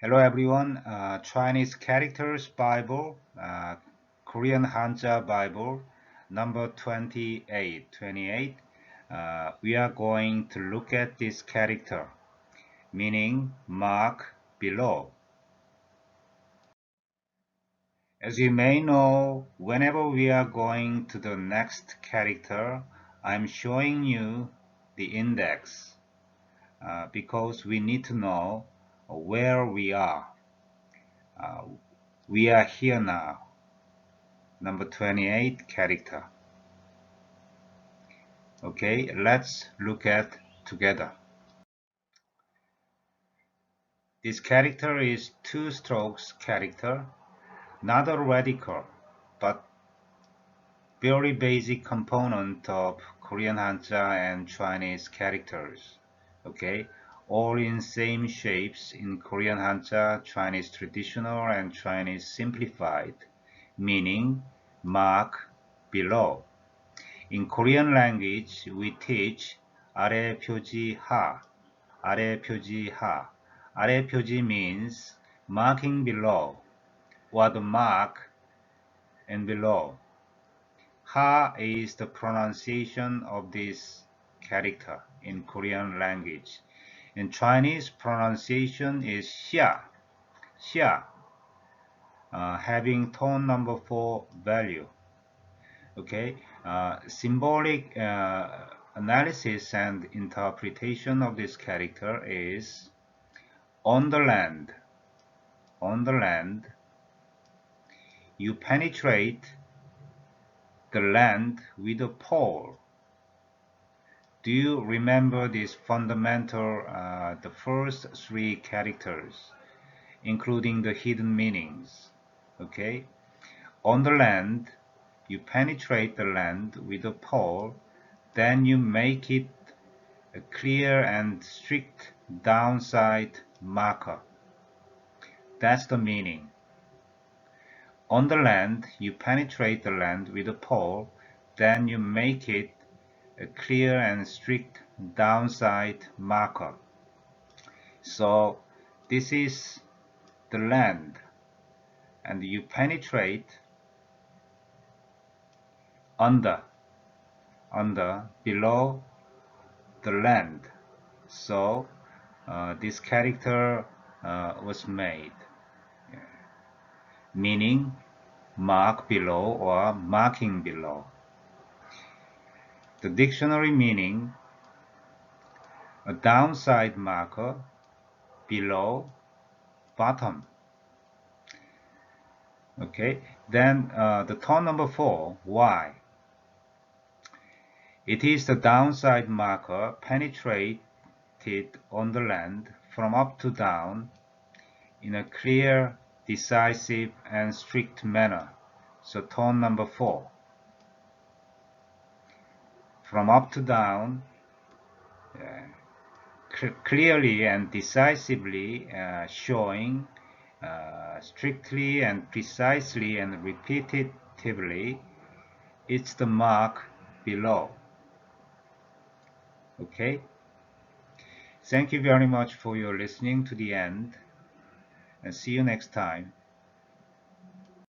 Hello everyone, Chinese Characters Bible, Korean Hanja Bible, number 28. We are going to look at this character, meaning mark below. As you may know, whenever we are going to the next character, I'm showing you the index because we need to know where we are. We are here now. Number 28 character. Okay, let's look at together. This character is two strokes character, not a radical, but very basic component of Korean Hanja and Chinese characters. Okay, all in same shapes in Korean Hanja, Chinese traditional, and Chinese simplified, meaning mark below. In Korean language, we teach 아래 표지 하, 아래 표지 하. 아래 표지 means marking below, or the mark and below. Ha is the pronunciation of this character in Korean language. In Chinese, pronunciation is xia, xia, having tone number 4 value. Okay, symbolic analysis and interpretation of this character is on the land, you penetrate the land with a pole. Do you remember this fundamental, the first three characters, including the hidden meanings? Okay, on the land, you penetrate the land with a pole, then you make it a clear and strict downside marker. That's the meaning. On the land, you penetrate the land with a pole, then you make it a clear and strict downside marker. So this is the land, and you penetrate under, below the land. So this character was made, meaning mark below or marking below. The dictionary meaning, a downside marker, below, bottom. Okay, then the tone number 4, why? It is the downside marker penetrated on the land from up to down in a clear, decisive, and strict manner. So tone number 4. From up to down, clearly and decisively showing, strictly and precisely and repetitively, it's the mark below. Okay? Thank you very much for your listening to the end, and see you next time.